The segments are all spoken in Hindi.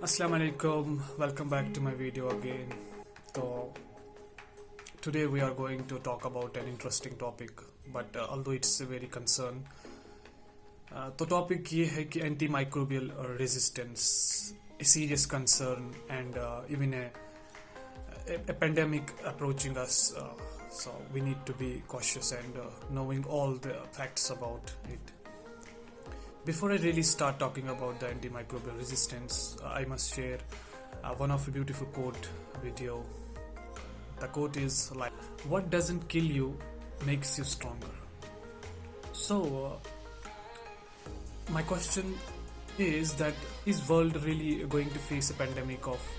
Assalamu alaikum, welcome back to my video again. So today we are going to talk about an interesting topic, but although it's a very concern, तो टॉपिक ये है कि anti microbial resistance a serious concern and even a pandemic approaching us, so we need to be cautious and knowing all the facts about it. Before I really start talking about the antimicrobial resistance, I must share one of a beautiful quote video. The quote is like, "What doesn't kill you makes you stronger." So, my question is that is world really going to face a pandemic of,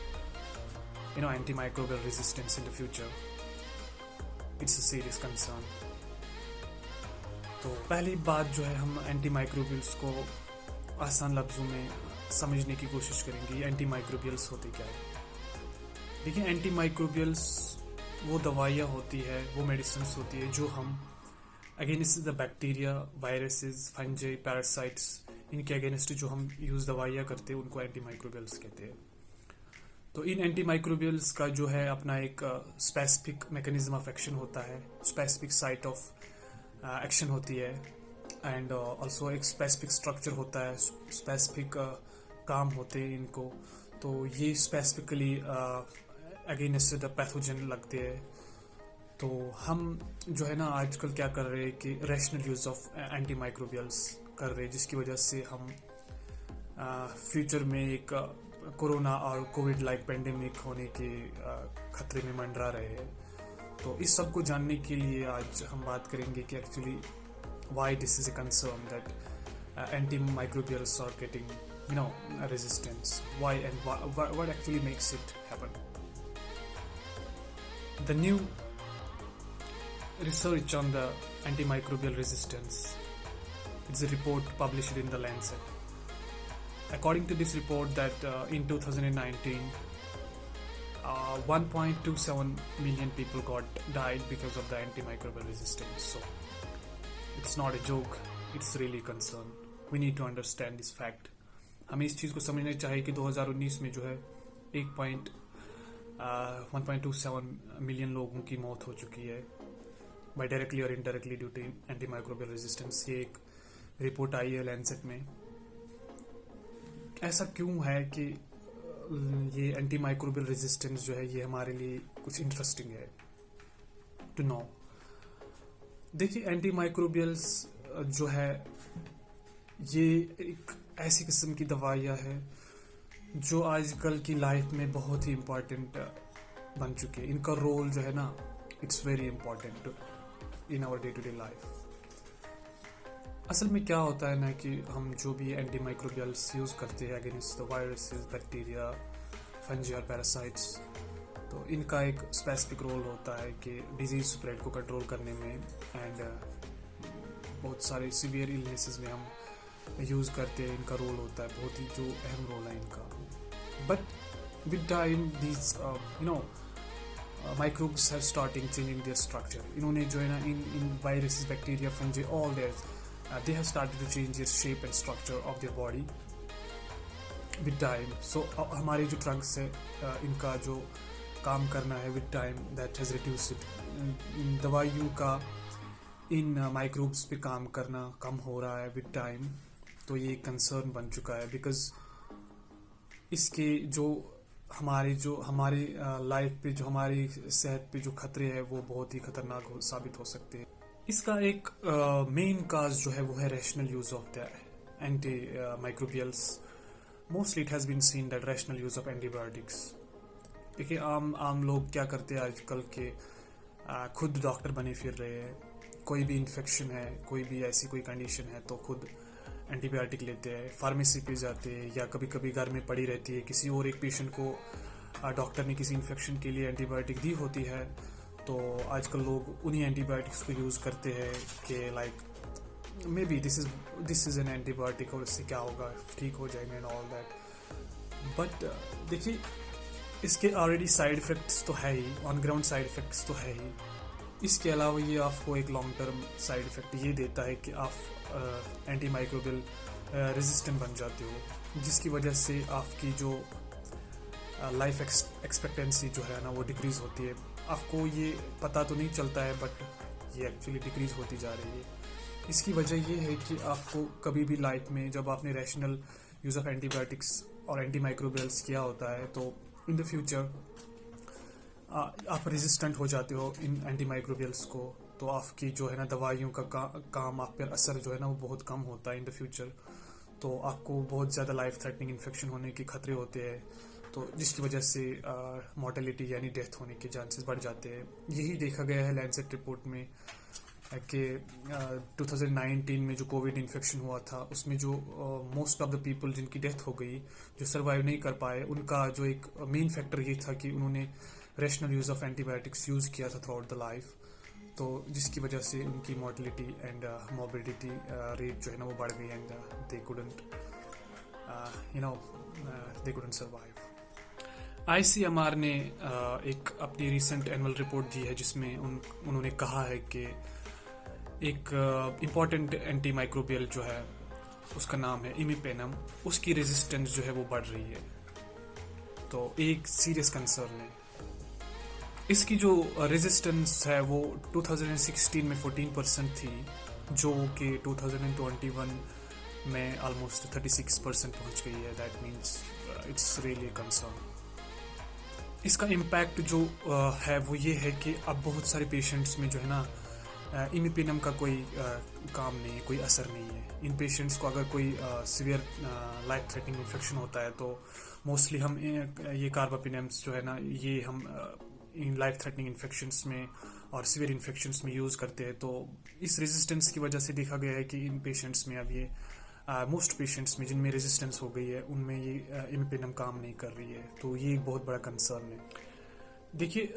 antimicrobial resistance in the future? It's a serious concern. तो पहली बात जो है, हम एंटी माइक्रोबियल्स को आसान लफ्ज़ों में समझने की कोशिश करेंगे. एंटी माइक्रोबियल्स होते क्या है? देखिए, एंटी माइक्रोबियल्स वो दवाइयाँ होती है, वो मेडिसिन्स होती है जो हम against the bacteria, viruses, fungi, parasites, इनके अगेंस्ट जो हम यूज़ दवाइयाँ करते हैं उनको एंटी माइक्रोबियल्स कहते हैं. तो इन एंटी माइक्रोबियल्स का जो है अपना एक स्पेसिफिक मैकेनिज्म ऑफ एक्शन होता है, स्पेसिफिक साइट ऑफ एक्शन होती है, एंड ऑल्सो एक स्पेसिफिक स्ट्रक्चर होता है, स्पेसिफिक काम होते हैं इनको. तो ये स्पेसिफिकली अगेंस्ट द पैथोजन लगते हैं. तो हम जो है ना आजकल क्या कर रहे हैं कि rational use of anti microbials कर रहे हैं, जिसकी वजह से हम फ्यूचर में एक कोरोना और कोविड लाइक पेंडेमिक होने के खतरे में मंडरा रहे हैं. तो इस सब को जानने के लिए आज हम बात करेंगे कि actually why this is a concern that antimicrobials are getting resistance, why and what actually makes it happen. The new research on the antimicrobial resistance, it's a report published in the Lancet. According to this report that in 2019 1.27 million people died because of the antimicrobial resistance. So it's not a joke, it's really a concern. We need to understand this fact. हमें इस चीज़ को समझना चाहिए कि 2019 में जो है 1.27 मिलियन लोगों की मौत हो चुकी है बाय डायरेक्टली और indirectly due to antimicrobial resistance. ये एक रिपोर्ट आई है लैंसेट में. ऐसा क्यों है कि ये एंटीमाइक्रोबियल रेजिस्टेंस जो है ये हमारे लिए कुछ इंटरेस्टिंग है टू नो. देखिए, एंटीमाइक्रोबियल्स जो है ये एक ऐसी किस्म की दवाइयाँ है जो आजकल की लाइफ में बहुत ही इम्पोर्टेंट बन चुकी है. इनका रोल जो है ना, it's very important in our day to day life. असल में क्या होता है ना कि हम जो भी एंटी माइक्रोबियल्स यूज़ करते हैं against the viruses, bacteria, fungi और पैरासाइट्स, तो इनका एक स्पेसिफिक रोल होता है कि डिजीज स्प्रेड को कंट्रोल करने में, एंड बहुत सारे सीवियर इलनेसेस में हम यूज़ करते हैं. इनका रोल होता है, बहुत ही जो अहम रोल है इनका. But with time these microbes have starting changing their structure. इन्होंने जो है ना इन viruses, bacteria, fungi, all that they have started to change their shape and structure of their body with time. So हमारे जो drugs है इनका जो काम करना है with time that has reduced it. दवाइयों का इन microbes पे काम करना कम हो रहा है with time. तो ये कंसर्न बन चुका है बिकॉज इसके जो हमारी लाइफ पे, जो हमारी सेहत पे जो खतरे हैं वो बहुत ही खतरनाक साबित हो सकते हैं. इसका एक मेन काज जो है वो है rational use of the antimicrobials. Mostly it has been seen that rational use of antibiotics. देखिए, आम लोग क्या करते हैं आजकल के खुद डॉक्टर बने फिर रहे हैं. कोई भी इन्फेक्शन है, कोई भी ऐसी कोई कंडीशन है तो खुद एंटीबायोटिक लेते हैं, फार्मेसी पे जाते हैं, या कभी कभी घर में पड़ी रहती है. किसी और एक पेशेंट को डॉक्टर ने किसी इन्फेक्शन के लिए एंटीबायोटिक दी होती है, तो आजकल लोग उन्हीं एंटीबायोटिक्स को यूज़ करते हैं कि like may be this is an antibiotic और इससे क्या होगा, ठीक हो जाएंगे एंड ऑल दैट. बट देखिए, इसके ऑलरेडी साइड इफ़ेक्ट्स तो है ही, ऑन ग्राउंड साइड इफ़ेक्ट्स तो है ही. इसके अलावा ये आपको एक लॉन्ग टर्म साइड इफ़ेक्ट ये देता है कि आप एंटी माइक्रोबियल रेजिस्टेंट बन जाते हो, जिसकी वजह से आपकी जो लाइफ एक्सपेक्टेंसी जो है ना वो डिक्रीज़ होती है। आपको ये पता तो नहीं चलता है, बट ये एक्चुअली डिक्रीज़ होती जा रही है। इसकी वजह ये है कि आपको कभी भी लाइफ में जब आपने रैशनल यूज़ ऑफ एंटीबायोटिक्स और एंटी माइक्रोबियल्स किया होता है, तो इन द फ्यूचर आप रेजिस्टेंट हो जाते हो इन एंटी माइक्रोबियल्स को, तो आपकी जो है ना दवाइयों का काम आप पर असर जो है ना वो बहुत कम होता है इन द फ्यूचर। तो आपको बहुत ज़्यादा लाइफ थ्रेटनिंग इन्फेक्शन होने के खतरे होते हैं, तो जिसकी वजह से मॉर्टेलिटी यानी डेथ होने के चांसेस बढ़ जाते हैं। यही देखा गया है लैंसेट रिपोर्ट में कि 2019 में जो कोविड इन्फेक्शन हुआ था, उसमें जो मोस्ट ऑफ द पीपल जिनकी डेथ हो गई, जो सर्वाइव नहीं कर पाए, उनका जो एक मेन फैक्टर ये था कि उन्होंने rational use of antibiotics use किया था थ्रू आउट द लाइफ, तो जिसकी वजह से उनकी मॉर्टेलिटी एंड मॉर्बिडिटी रेट जो है ना वो बढ़ गई, and they couldn't survive. ICMR ने एक अपनी रिसेंट एनुअल रिपोर्ट दी है जिसमें उन्होंने कहा है कि एक इम्पॉर्टेंट एंटी माइक्रोबियल जो है उसका नाम है इमिपेनम, उसकी रेजिस्टेंस जो है वो बढ़ रही है, तो एक सीरियस कंसर्न है। इसकी जो रेजिस्टेंस है वो 2016 में 14% थी, जो कि 2021 में ऑलमोस्ट 36% पहुंच गई है। That means it's really concern. इसका इम्पैक्ट जो है वो ये है कि अब बहुत सारे पेशेंट्स में जो है ना इमिपेनम का कोई काम नहीं है, कोई असर नहीं है। इन पेशेंट्स को अगर कोई सीवियर लाइफ थ्रेटनिंग इन्फेक्शन होता है तो मोस्टली हम ये कार्बापेनेम्स जो है ना ये हम इन लाइफ थ्रेटनिंग इन्फेक्शंस में और सीवियर इन्फेक्शंस में यूज़ करते हैं। तो इस रेजिस्टेंस की वजह से देखा गया है कि इन पेशेंट्स में अब ये मोस्ट पेशेंट्स में जिनमें रेजिस्टेंस हो गई है उनमें ये इमिपेनम काम नहीं कर रही है, तो ये एक बहुत बड़ा कंसर्न है। देखिए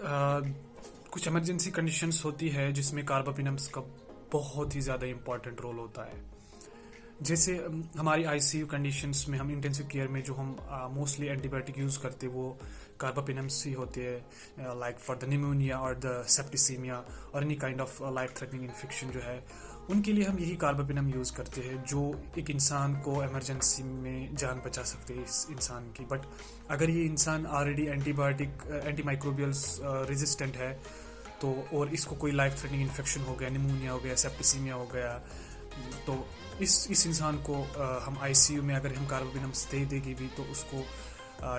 कुछ इमरजेंसी कंडीशंस होती है जिसमें कार्बापेनेम्स का बहुत ही ज़्यादा इम्पॉर्टेंट रोल होता है। जैसे हमारी ICU कंडीशंस में हम इंटेंसिव केयर में जो हम मोस्टली एंटीबायोटिक यूज़ करते हैं वो कार्बापेनेम्स ही होते हैं, लाइक फॉर द निमोनिया और द सेप्टिसीमिया और any kind of life threatening infection जो है उनके लिए हम यही कार्बापेनम यूज़ करते हैं, जो एक इंसान को इमरजेंसी में जान बचा सकते हैं इस इंसान की। बट अगर ये इंसान ऑलरेडी एंटी माइक्रोबियल्स रेजिस्टेंट है तो और इसको कोई लाइफ थ्रेटनिंग इन्फेक्शन हो गया, निमोनिया हो गया, सेप्टिसीमिया हो गया, तो इस इंसान को हम ICU में अगर हम कार्बापेनम्स दे देगी भी तो उसको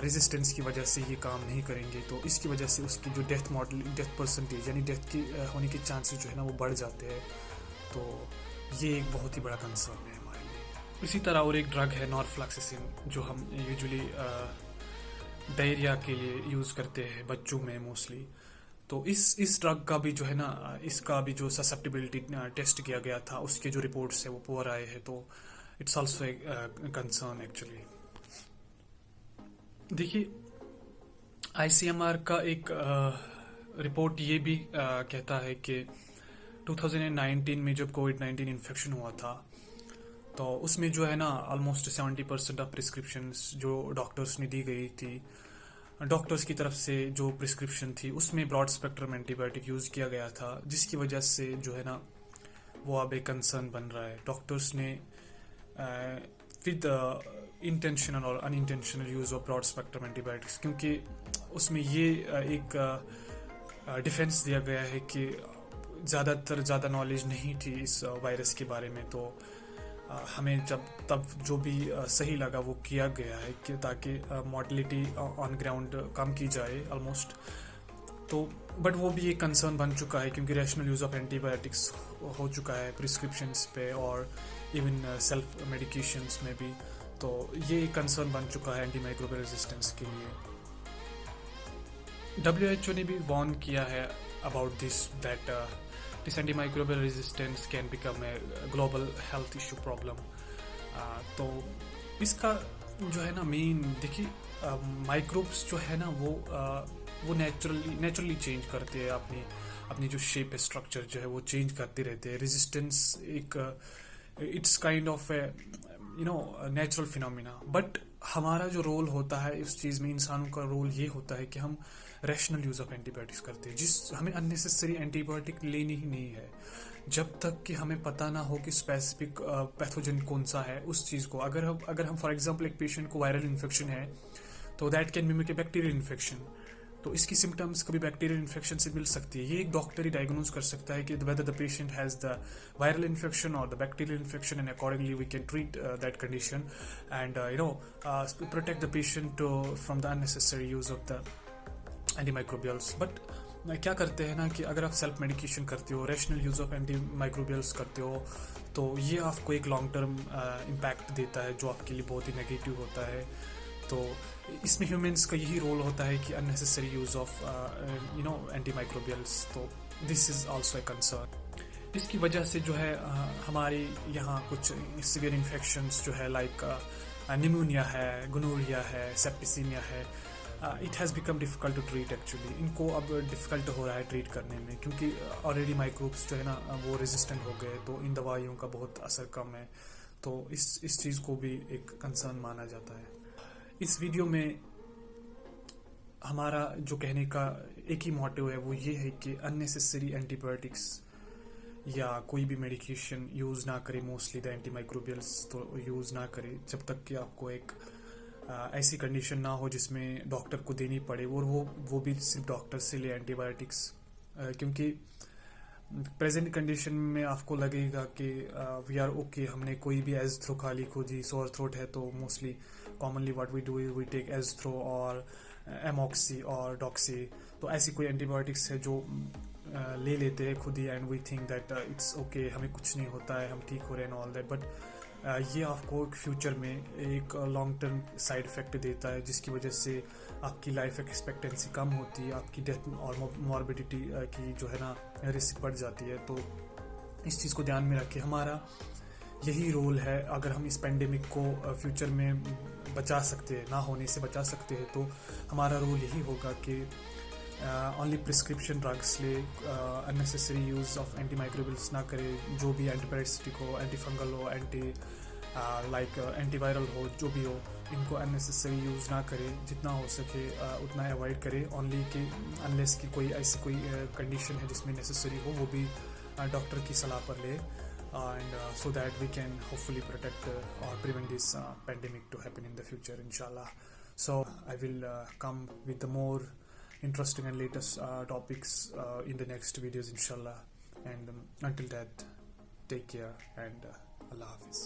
रेजिस्टेंस की वजह से ये काम नहीं करेंगे, तो इसकी वजह से उसकी जो डेथ परसेंटेज यानी डेथ की होने के चांसेस जो है ना वो बढ़ जाते हैं। तो ये एक बहुत ही बड़ा कंसर्न है हमारे लिए। इसी तरह और एक ड्रग है नॉरफ्लॉक्सिसिन, जो हम यूजुअली डायरिया के लिए यूज़ करते हैं बच्चों में मोस्टली। तो इस ड्रग का भी जो है ना इसका भी जो ससेप्टिबिलिटी टेस्ट किया गया था उसके जो रिपोर्ट्स है वो पुअर आए हैं, तो it's also a concern actually. देखिए ICMR का एक रिपोर्ट ये भी कहता है कि 2019 में जब कोविड-19 इन्फेक्शन हुआ था तो उसमें जो है ना ऑलमोस्ट 70% ऑफ प्रिस्क्रिप्शंस जो डॉक्टर्स ने दी गई थी, डॉक्टर्स की तरफ से जो प्रिस्क्रिप्शन थी उसमें ब्रॉड स्पेक्ट्रम एंटीबायोटिक यूज़ किया गया था, जिसकी वजह से जो है ना वो अब एक कंसर्न बन रहा है। डॉक्टर्स ने विद इंटेंशनल और unintentional use of broad spectrum antibiotics, क्योंकि उसमें ये एक डिफेंस दिया गया है कि ज़्यादा नॉलेज नहीं थी इस वायरस के बारे में, तो हमें तब जो भी सही लगा वो किया गया है कि ताकि मॉर्टेलिटी ऑन ग्राउंड कम की जाए ऑलमोस्ट। तो बट वो भी एक कंसर्न बन चुका है क्योंकि रैशनल यूज़ ऑफ एंटीबायोटिक्स हो चुका है प्रिस्क्रिप्शंस पे और इवन सेल्फ मेडिकेशंस में भी, तो ये एक कंसर्न बन चुका है एंटी माइक्रोबियल रेजिस्टेंस के लिए। WHO ने भी वार्न किया है about this that this antimicrobial resistance can become a global health issue problem। तो इसका जो है ना मेन देखिए माइक्रोब्स जो है ना वो नेचुरली चेंज करते हैं, अपनी जो शेप स्ट्रक्चर जो है वो चेंज करते रहते हैं। रेजिस्टेंस एक it's kind of a natural phenomena, but हमारा जो रोल होता है इस चीज़ में, इंसानों का रोल ये होता है कि हम रैशनल यूज़ ऑफ एंटीबायोटिक्स करते हैं, हमें अननेसेसरी एंटीबायोटिक लेनी ही नहीं है जब तक कि हमें पता ना हो कि स्पेसिफिक पैथोजन कौन सा है उस चीज़ को। अगर हम फॉर एग्जांपल एक पेशेंट को वायरल इन्फेक्शन है तो that can mimic A bacterial infection. तो इसकी सिम्टम्स कभी बैक्टीरियल इन्फेक्शन से मिल सकती है। ये एक डॉक्टर ही डायग्नोज कर सकता है कि whether the patient has the viral infection और the bacterial infection, and accordingly we can treat that condition and protect the patient from the unnecessary use of the antimicrobials. But क्या करते हैं ना कि अगर आप सेल्फ मेडिकेशन करते हो, रैशनल यूज ऑफ एंटीमाइक्रोबियल्स करते हो, तो ये आपको एक लॉन्ग टर्म इम्पैक्ट देता है जो आपके लिए बहुत ही नेगेटिव होता है। तो इसमें ह्यूमंस का यही रोल होता है कि अननेसेसरी यूज ऑफ एंटीमाइक्रोबियल्स। तो this is also a concern. इसकी वजह से जो है हमारे यहाँ कुछ सीवियर इन्फेक्शंस जो है लाइक निमोनिया है, गोनोरिया है, सेप्टिसीमिया है, it has become difficult to treat actually. इनको अब डिफ़िकल्ट हो रहा है ट्रीट करने में, क्योंकि ऑलरेडी माइक्रोब्स जो है ना वो रेजिस्टेंट हो गए, तो इन दवाइयों का बहुत असर कम है। तो इस चीज़ को भी एक कंसर्न माना जाता है। इस वीडियो में हमारा जो कहने का एक ही मोटिव है वो ये है कि अननेसेसरी एंटीबायोटिक्स या कोई भी मेडिकेशन यूज़ ना करें, मोस्टली द एंटीमाइक्रोबियल्स तो यूज़ ना करें जब तक कि आपको एक ऐसी कंडीशन ना हो जिसमें डॉक्टर को देनी पड़े, और वो भी सिर्फ डॉक्टर से ले एंटीबायोटिक्स। क्योंकि प्रेजेंट कंडीशन में आपको लगेगा कि वी आर ओके, हमने कोई भी एज़थ्रो खा ली, खुद ही सोर थ्रोट है तो mostly commonly what we do is we take azithro और एमॉक्सी और डॉक्सी। तो ऐसी कोई एंटीबायोटिक्स है जो ले लेते हैं खुद ही, and we think that it's okay, हमें कुछ नहीं होता है, हम ठीक हो रहे हैं ऑल दैट। बट ये आपको एक फ्यूचर में एक लॉन्ग टर्म साइड इफेक्ट देता है, जिसकी वजह से आपकी लाइफ एक्सपेक्टेंसी कम होती है, आपकी डेथ और मॉर्बिडिटी की जो है ना रिस्क बढ़ जाती है। तो इस चीज़ को ध्यान में रखें, हमारा यही रोल है। अगर हम इस पेंडेमिक को फ्यूचर में बचा सकते हैं, ना होने से बचा सकते हैं, तो हमारा रोल यही होगा कि ओनली प्रिस्क्रिप्शन ड्रग्स ले, अननेसेसरी यूज़ ऑफ एंटीमाइक्रोबियल्स ना करें, जो भी एंटीपैरासिटिक हो, एंटी फंगल हो, लाइक एंटीवायरल हो, जो भी हो, इनको अननेसेसरी यूज़ ना करें, जितना हो सके उतना अवॉइड करें। ओनली कि अनलेस की कोई ऐसी कोई कंडीशन है जिसमें नेसेसरी हो, वो भी डॉक्टर की सलाह पर ले, and so that we can hopefully protect or prevent this pandemic to happen in the future, inshallah. So I will come with the more interesting and latest topics in the next videos, inshallah. And until that, take care and Allah Hafiz.